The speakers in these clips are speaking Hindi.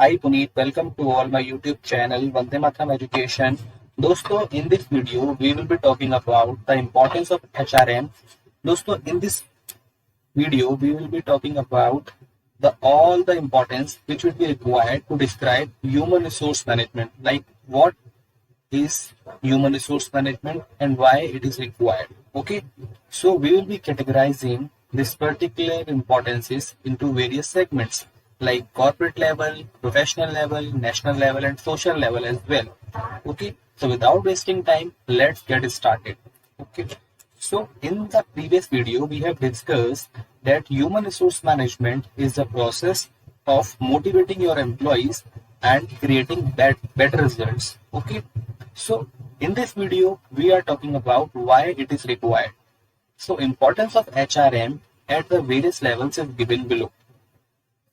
Hi Puneet, welcome to all my YouTube channel Vande Mataram Education. दोस्तों, in this video we will be talking about the importance of HRM. दोस्तों, in this video we will be talking about the all the importance which would be required to describe human resource management, like what is human resource management and why it is required. Okay, so we will be categorizing this particular importances into various segments like corporate level, professional level, national level, and social level as well. Okay, so without wasting time, let's get started. Okay, so in the previous video, we have discussed that human resource management is the process of motivating your employees and creating better results. Okay, so in this video, we are talking about why it is required. So importance of HRM at the various levels is given below.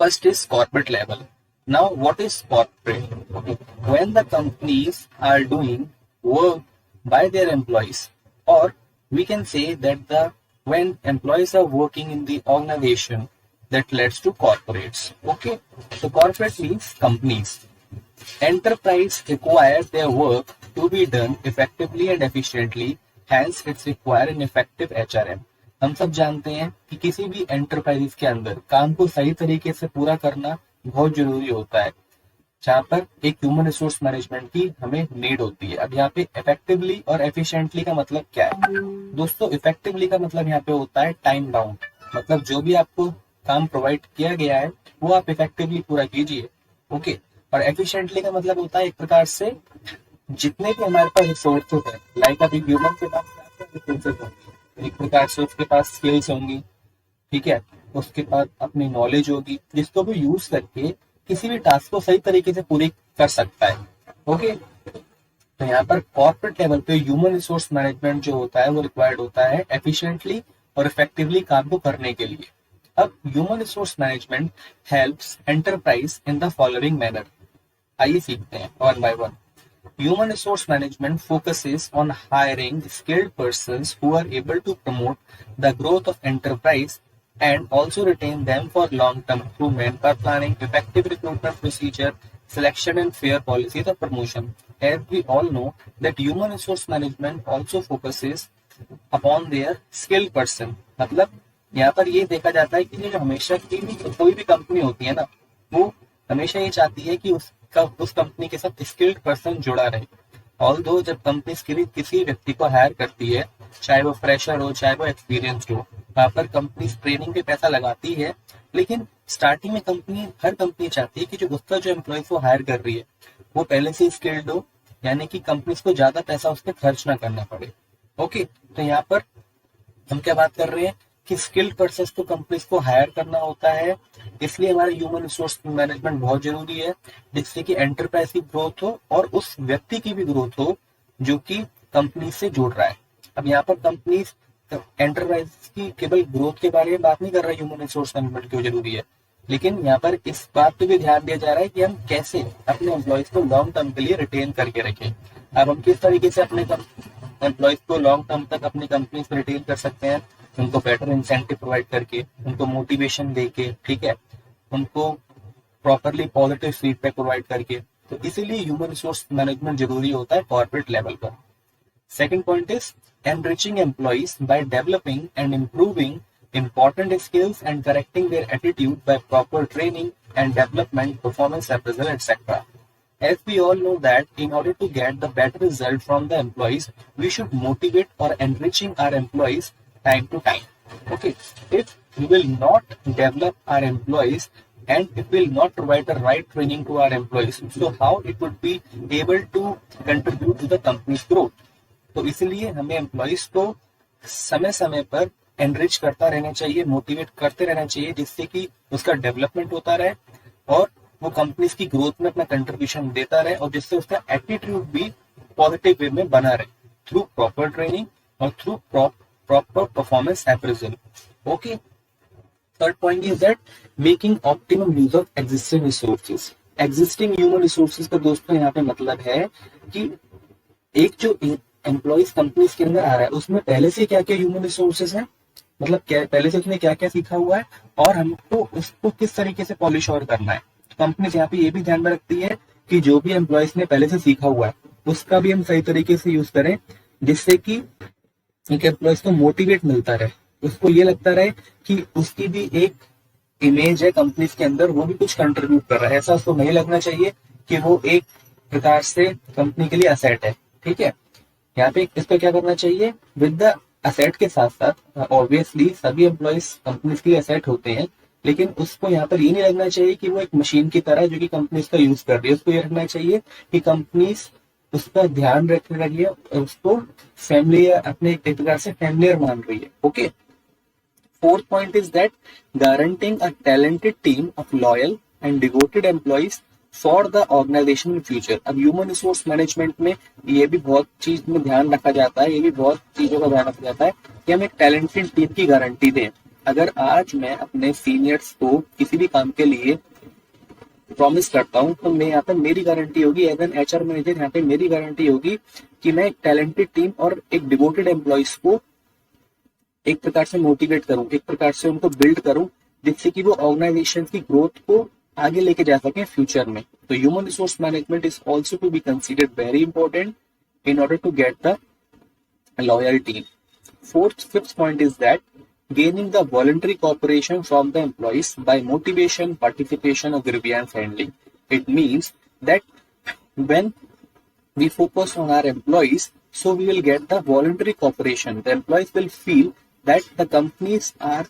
First is corporate level. Now, what is corporate? Okay. When the companies are doing work by their employees, or we can say that when employees are working in the organization, that leads to corporates. Okay, so corporate means companies. Enterprise require their work to be done effectively and efficiently, hence it's require an effective HRM. हम सब जानते हैं कि किसी भी एंटरप्राइज के अंदर काम को सही तरीके से पूरा करना बहुत जरूरी होता है, जहाँ पर एक ह्यूमन रिसोर्स मैनेजमेंट की हमें नीड होती है. अब यहाँ पे इफेक्टिवली और एफिशिएंटली का मतलब क्या है दोस्तों? इफेक्टिवली का मतलब यहाँ पे होता है टाइम बाउंड, मतलब जो भी आपको काम प्रोवाइड किया गया है वो आप इफेक्टिवली पूरा कीजिए. ओके, और एफिशिएंटली का मतलब होता है एक प्रकार से जितने भी हमारे पास रिसोर्सेज है, लाइक अभी ह्यूमन के पास क्या रिसोर्सेज होंगे, एक प्रकार से उसके पास स्किल्स होंगी, ठीक है, उसके पास अपनी नॉलेज होगी जिसको भी यूज करके किसी भी टास्क को सही तरीके से पूरी कर सकता है. ओके, तो यहाँ पर कॉर्पोरेट लेवल पे ह्यूमन रिसोर्स मैनेजमेंट जो होता है वो रिक्वायर्ड होता है एफिशिएंटली और इफेक्टिवली काम को करने के लिए. अब human resource management helps enterprise in the following manner. आइए सीखते हैं one by one. Human resource management focuses on hiring skilled persons who are able to promote the growth of enterprise and also retain them for long-term through manpower planning, effective recruitment procedure, selection and fair policies of promotion. As we all know that human resource management also focuses upon their skilled person. मतलब यहाँ पर ये देखा जाता है कि जो हमेशा कोई भी कंपनी होती है ना, वो हमेशा ये चाहती है कि उस कंपनी के साथ स्किल्ड पर्सन जुड़ा रहे. ऑल्दो जब कंपनी किसी व्यक्ति को हायर करती है, चाहे वो फ्रेशर हो चाहे वो एक्सपीरियंस्ड हो, वहां पर कंपनी ट्रेनिंग पे पैसा लगाती है, लेकिन स्टार्टिंग में हर कंपनी चाहती है कि जो एम्प्लॉयज को हायर कर रही है वो पहले से स्किल्ड हो, यानी कि कंपनी को ज्यादा पैसा उस पर खर्च ना करना पड़े. ओके, तो यहाँ पर हम क्या बात कर रहे हैं कि स्किल्ड पर्सन को कंपनीज को हायर करना होता है, इसलिए हमारा ह्यूमन रिसोर्स मैनेजमेंट बहुत जरूरी है, जिससे कि एंटरप्राइज की ग्रोथ हो और उस व्यक्ति की भी ग्रोथ हो जो कि कंपनी से जुड़ रहा है. अब यहाँ पर कंपनीज एंटरप्राइज की केवल ग्रोथ के बारे में बात नहीं कर रहा है, ह्यूमन रिसोर्स मैनेजमेंट क्यों जरूरी है, लेकिन यहाँ पर इस बात पे भी ध्यान दिया जा रहा है कि हम कैसे अपने एम्प्लॉयज को लॉन्ग टर्म के लिए रिटेन करके रखें. अब हम किस तरीके से अपने एम्प्लॉयज को लॉन्ग टर्म तक अपनी कंपनी में रिटेन कर सकते हैं? उनको बेटर इंसेंटिव प्रोवाइड करके, उनको मोटिवेशन देके, ठीक है, उनको प्रॉपरली पॉजिटिव फीडबैक प्रोवाइड करके. तो इसीलिए ह्यूमन रिसोर्स मैनेजमेंट जरूरी होता है कॉर्पोरेट लेवल पर. Second point is enriching employees by developing and improving important skills and correcting their attitude by proper training and development, performance appraisal, etc. As we all know that in order to get the better result from the employees, we should motivate or enriching our employees time to time. Okay, if we will not develop our employees and if we will not provide the right training to our employees, so how it would be able to contribute to the company's growth? तो इसलिए हमें एम्प्लॉइज को समय समय पर एनरिच करता रहना चाहिए, मोटिवेट करते रहना चाहिए, जिससे कि उसका डेवलपमेंट होता रहे और वो कंपनी की ग्रोथ में अपना कंट्रीब्यूशन देता रहे, और जिससे उसका एटीट्यूड भी पॉजिटिव वे में बना रहे थ्रू प्रॉपर ट्रेनिंग और through proper performance appraisal. Okay, third point is that making optimum use of existing resources. Existing human resources का दोस्तों यहाँ पे मतलब है कि एक जो एम्प्लॉइज कंपनी के अंदर आ रहा है उसमें पहले से क्या क्या ह्यूमन रिसोर्सेज है, मतलब क्या पहले से उसने क्या क्या सीखा हुआ है और हमको उसको किस तरीके से पॉलिश और करना है. कंपनी यहाँ पे ये भी ध्यान में रखती है कि जो भी एम्प्लॉयज ने पहले से सीखा हुआ है उसका भी हम सही तरीके से यूज करें, जिससे कि एक एम्प्लॉयज को मोटिवेट मिलता रहे, उसको ये लगता रहे कि उसकी भी एक इमेज है कंपनी के अंदर, वो भी कुछ कंट्रीब्यूट कर रहा है। ऐसा उसको नहीं लगना चाहिए कि वो एक प्रकार से कंपनी के लिए असेट है। ठीक है, यहाँ पे इसको क्या करना चाहिए, विद द असेट के साथ साथ ऑब्वियसली सभी एम्प्लॉयज कंपनी के लिए असेट होते हैं, लेकिन उसको यहाँ पर ये नहीं लगना चाहिए कि वो एक मशीन की तरह जो कि कंपनी का यूज कर रही है। उसको ये रखना चाहिए कि कंपनी उसका ध्यान रख रही है, उसको फैमिलियर, अपने एक प्रकार से फैमिलियर मान रही है। Okay, fourth point is that guaranteeing a talented team of loyal and devoted employees for the organisation in future. अब ह्यूमन रिसोर्स मैनेजमेंट में ये भी बहुत चीज में ध्यान रखा जाता है, ये भी बहुत चीजों का ध्यान रखा जाता है कि हम एक टैलेंटेड टीम की गारंटी दें। अगर आज मैं अपने सीनियर्स को किसी भी काम के लिए प्रॉमिस करता हूं, तो मैं यहाँ पे मेरी गारंटी होगी एज एन एचआर मैनेजर, यहाँ पे मेरी गारंटी होगी कि मैं एक टैलेंटेड टीम और एक डिवोटेड एम्प्लॉइज को एक प्रकार से मोटिवेट करूं, एक प्रकार से उनको बिल्ड करूं, जिससे कि वो ऑर्गेनाइजेशन की ग्रोथ को आगे लेके जा सके फ्यूचर में। तो human resource management is also to be considered very important in order to get the loyal team. Fifth point is that gaining the voluntary cooperation from the employees by motivation, participation, or grievance handling. It means that when we focus on our employees, so we will get the voluntary cooperation. The employees will feel that the companies are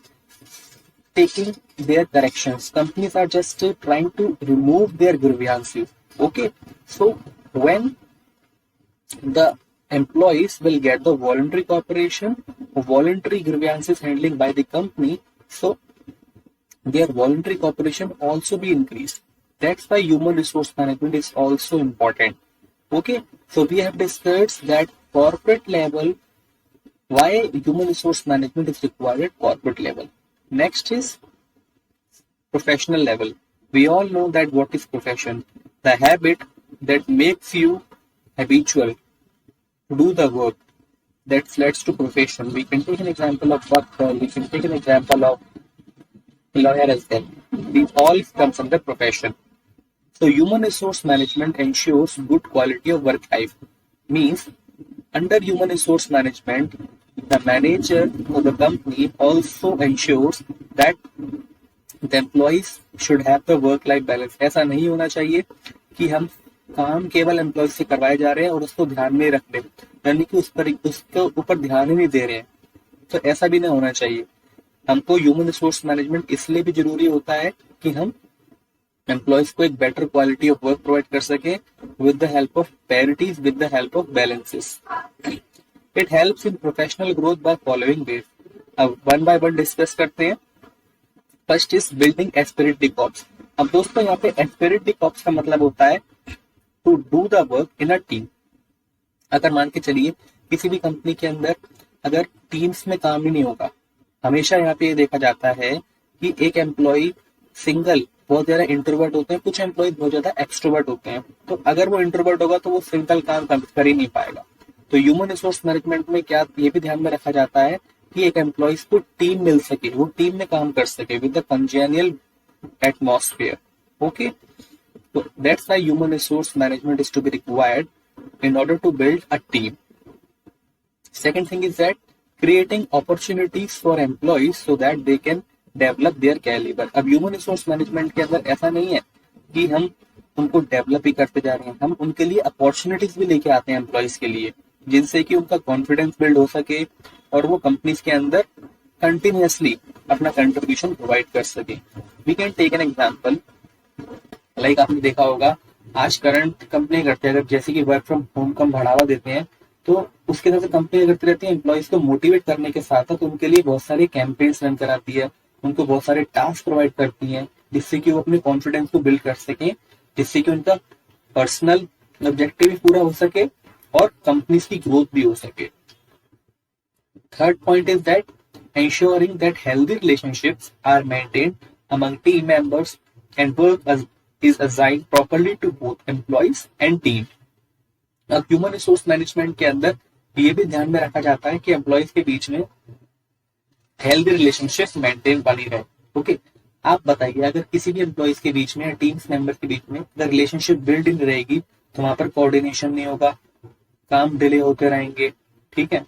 taking their corrections. Companies are just trying to remove their grievances. Okay, so when the employees will get the voluntary cooperation, voluntary grievances handling by the company, so their voluntary cooperation also be increased. That's why human resource management is also important. Okay, so we have discussed that corporate level, why human resource management is required at corporate level. Next is professional level. We all know that what is profession, the habit that makes you habitual to do the work that leads to profession. We can take an example of doctor, we can take an example of lawyer as well. These all comes under profession. So human resource management ensures good quality of work life. Means under human resource management, the manager or the company also ensures that the employees should have the work life balance. ऐसा नहीं होना चाहिए कि हम काम केवल एम्प्लॉय से करवाए जा रहे हैं और उसको ध्यान में रख रहे, यानी कि उसके ऊपर ध्यान ही नहीं दे रहे हैं। तो ऐसा भी नहीं होना चाहिए। हमको ह्यूमन रिसोर्स मैनेजमेंट इसलिए भी जरूरी होता है कि हम एम्प्लॉयज को एक better quality of work provide कर सके with the help of parities, with the help of balances. It helps in professional growth by following ways. अब वन बाय वन डिस्कस करते हैं। First is building esprit de corps. अब दोस्तों यहाँ पे एस्पिरिट द कॉर्प्स का मतलब होता है to do the work in a team. अगर मान के चलिए किसी भी कंपनी के अंदर अगर टीम्स में काम ही नहीं होगा, हमेशा यहाँ पे ये देखा जाता है कि एक एम्प्लॉय सिंगल बहुत ज्यादा इंट्रोवर्ट होते हैं, कुछ एम्प्लॉय बहुत ज्यादा एक्सट्रोवर्ट होते हैं। तो अगर वो इंट्रोवर्ट होगा तो वो सिंगल काम कर ही नहीं पाएगा। तो ह्यूमन रिसोर्स मैनेजमेंट में क्या ये भी ध्यान में रखा जाता है कि एक एम्प्लॉयज को टीम मिल सके, वो टीम में काम कर सके with the congenial atmosphere. Okay, so that's why human resource management is to be required in order to build a team. Second thing is that creating opportunities for employees so that they can develop their caliber. अब human resource management के अंदर ऐसा नहीं है कि हम उनको डेवलप ही करते जा रहे हैं, हम उनके लिए अपॉर्चुनिटीज भी लेके आते हैं एम्प्लॉयज के लिए, जिनसे कि उनका कॉन्फिडेंस बिल्ड हो सके और वो कंपनीज के अंदर कंटिन्यूअसली अपना कंट्रीब्यूशन प्रोवाइड कर सके। We can take an example, like आपने देखा होगा आज करंट कंपनी करते हैं, अगर जैसे कि वर्क फ्रॉम होम का बढ़ावा देते हैं तो उसके तरह से कंपनी करती रहती है एम्प्लॉयज को मोटिवेट करने के साथ साथ उनके लिए बहुत सारे कैंपेन्स रन कराती है, उनको बहुत सारे टास्क प्रोवाइड करती है, जिससे कि वो अपने कॉन्फिडेंस को बिल्ड कर सके, जिससे कि उनका पर्सनल ऑब्जेक्टिव भी पूरा हो सके और कंपनीज की ग्रोथ भी हो सके। Third point is that ensuring that healthy relationships are maintained among team members and work is assigned properly to both employees and team. अब ह्यूमन रिसोर्स मैनेजमेंट के अंदर ये भी ध्यान में रखा जाता है कि एम्प्लॉयज के बीच में हेल्दी रिलेशनशिप मेंटेन बनी रहे। ओके, आप बताइए, अगर किसी भी एम्प्लॉयज के बीच में या टीम्स मेंबर के बीच में अगर रिलेशनशिप बिल्ड नहीं रहेगी तो वहां पर कोऑर्डिनेशन नहीं होगा, काम डिले होते रहेंगे, ठीक है।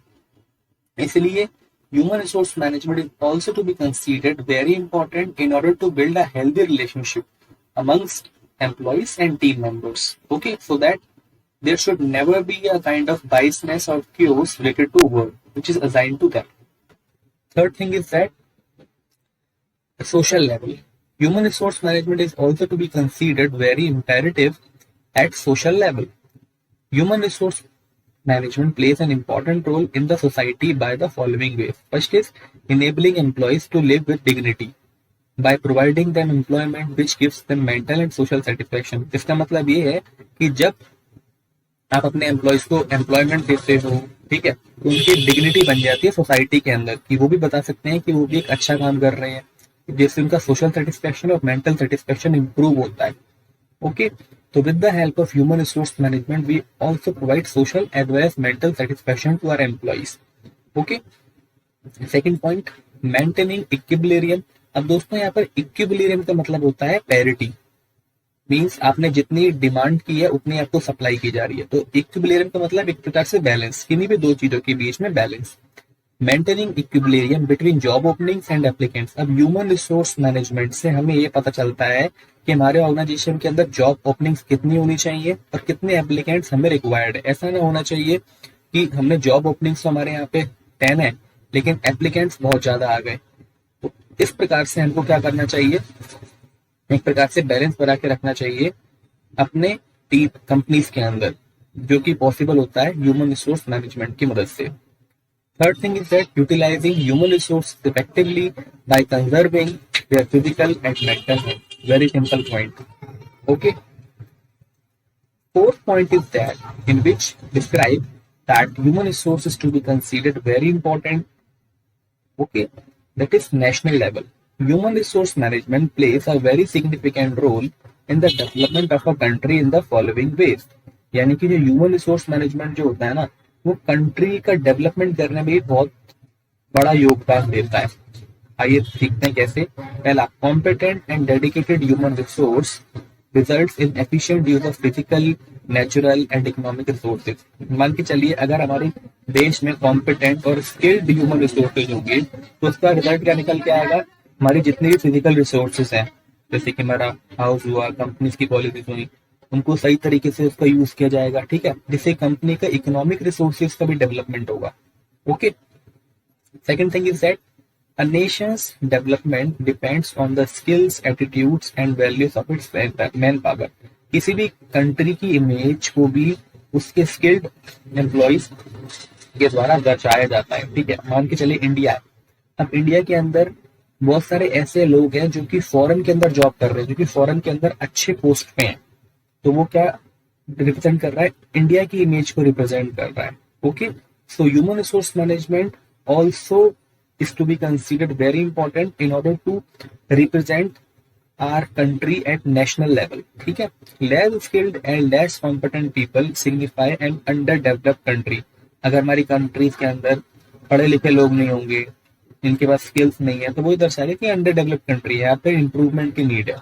इसलिए human resource management is also to be considered very important in order to build a healthy relationship amongst employees and team members. Okay, so that there should never be a kind of biasness or cues related to work which is assigned to them. Third thing is that social level. Human resource management is also to be considered very imperative at social level. Human resource management plays an important role in the society by the following ways. First is enabling employees to live with dignity by providing them employment which gives them mental and social satisfaction. इसका मतलब ये है कि जब आप अपने एम्प्लॉयज को एम्प्लॉयमेंट देते हो, ठीक है, तो उनकी डिग्निटी बन जाती है सोसाइटी के अंदर कि वो भी बता सकते हैं कि वो भी एक अच्छा काम कर रहे हैं, जिससे उनका सोशल सेटिस्फेक्शन और मेंटल सेटिस्फेक्शन इंप्रूव होता है। ओके, तो with the help of human resource management we also provide social as well as mental satisfaction to our employees. Okay, second point, maintaining equilibrium. अब दोस्तों यहाँ पर इक्विलिब्रियम का मतलब होता है पैरिटी, मींस आपने जितनी डिमांड की है उतनी आपको सप्लाई की जा रही है। तो इक्विलिब्रियम का मतलब एक प्रकार से बैलेंस, किन्हीं भी दो चीजों के बीच में balance. Maintaining equilibrium between job openings and applicants. अब ह्यूमन रिसोर्स मैनेजमेंट से हमें ये पता चलता है कि हमारे ऑर्गेनाइजेशन के अंदर जॉब ओपनिंग्स कितनी होनी चाहिए और कितने एप्लीकेंट्स हमें रिक्वायर्ड है। ऐसा ना होना चाहिए कि हमने जॉब ओपनिंग्स तो हमारे यहाँ पे 10 है लेकिन एप्लीकेंट्स बहुत ज्यादा आ गए। तो इस प्रकार से हमको क्या करना चाहिए, एक प्रकार से बैलेंस बना के रखना चाहिए अपने टीम कंपनीज के अंदर, जो कि पॉसिबल होता है ह्यूमन रिसोर्स मैनेजमेंट की मदद से। Third thing is that utilising human resource effectively by conserving their physical and mental health. Very simple point. Okay, fourth point is that in which describe that human resource is to be considered very important. Okay, that is national level. Human resource management plays a very significant role in the development of a country in the following ways. यानी कि जो ह्यूमन रिसोर्स मैनेजमेंट जो होता है ना, वो कंट्री का डेवलपमेंट करने में बहुत बड़ा योगदान देता है। आइए सीखते हैं कैसे। पहला, competent and dedicated human resource results in efficient use of physical, natural and economic resources. मान के चलिए अगर हमारे देश में कॉम्पिटेंट और स्किल्ड ह्यूमन रिसोर्सेज होंगे तो उसका रिजल्ट क्या निकल के आएगा, हमारी जितनी भी फिजिकल रिसोर्सेज हैं, जैसे कि हमारा हाउस हुआ, कंपनीज की पॉलिसीज हुई, उनको सही तरीके से उसका यूज किया जाएगा, ठीक है, जिससे कंपनी का इकोनॉमिक रिसोर्सेज का भी डेवलपमेंट होगा। Okay, second thing is that a nation's development depends on the skills, attitudes and values of its manpower. किसी भी कंट्री की इमेज को भी उसके स्किल्ड एम्प्लॉइज के द्वारा दर्शाया जाता है, ठीक है। मान के चलिए इंडिया है, अब इंडिया के अंदर बहुत सारे ऐसे लोग हैं जो कि फॉरेन के अंदर जॉब कर रहे हैं, जो कि फॉरेन के अंदर अच्छे पोस्ट पे हैं, तो वो क्या रिप्रेजेंट कर रहा है, इंडिया की इमेज को रिप्रेजेंट कर रहा है। Okay, so human resource management also is to be considered very important in order to represent our country at national level, ठीक है। less skilled and less competent people signify an underdeveloped country। अगर हमारी कंट्रीज के अंदर पढ़े लिखे लोग नहीं होंगे, इनके पास स्किल्स नहीं है, तो वो दर्शाएगा कि अंडरडेवलप्ड कंट्री है, यहाँ पे इंप्रूवमेंट की नीड है।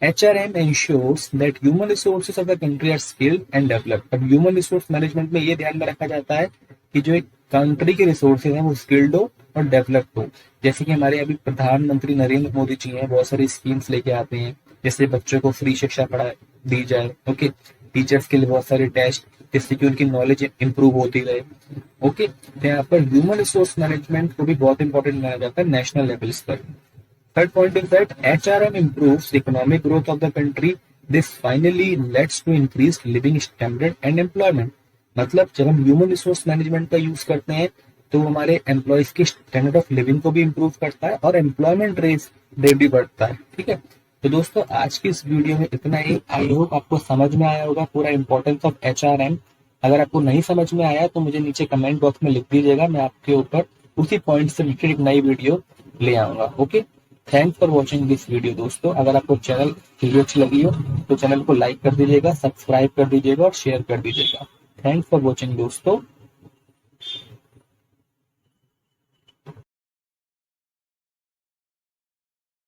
HRM ensures that human resources of the country are skilled and developed। अब ह्यूमन रिसोर्स मैनेजमेंट में ये ध्यान में रखा जाता है कि जो एक कंट्री के रिसोर्सेज हैं वो स्किल्ड हो और डेवलप्ड हो। जैसे कि हमारे अभी प्रधानमंत्री नरेंद्र मोदी जी हैं, बहुत सारी स्कीम्स लेके आते हैं, जैसे बच्चों को फ्री शिक्षा पढ़ा दी जाए, ओके, टीचर्स के लिए बहुत सारे टेस्ट, जिससे कि उनकी नॉलेज इंप्रूव होती रहे। ओके, तो यहाँ पर ह्यूमन रिसोर्स मैनेजमेंट को भी बहुत इंपॉर्टेंट माना जाता है नेशनल लेवल्स पर। Third point is that HRM improves the economic growth of the country. This finally leads to increased living standard and employment। मतलब जब हम ह्यूमन रिसोर्स मैनेजमेंट का यूज करते हैं तो हमारे एम्प्लॉयज की स्टैंडर्ड ऑफ लिविंग को भी इंप्रूव करता है और एम्प्लॉयमेंट रेट भी बढ़ता है, ठीक है। तो दोस्तों आज की इस वीडियो में इतना ही। आई होप आपको समझ में आया होगा पूरा इंपॉर्टेंस ऑफ HRM। अगर आपको नहीं समझ में आया तो मुझे नीचे कमेंट बॉक्स में लिख दीजिएगा, मैं आपके ऊपर उसी पॉइंट से रिलेटेड एक नई वीडियो ले आऊंगा। Okay, thanks for watching this video. दोस्तों अगर आपको चैनल वीडियो अच्छी लगी हो तो चैनल को लाइक कर दीजिएगा, सब्सक्राइब कर दीजिएगा और शेयर कर दीजिएगा। थैंक्स फॉर वॉचिंग दोस्तों।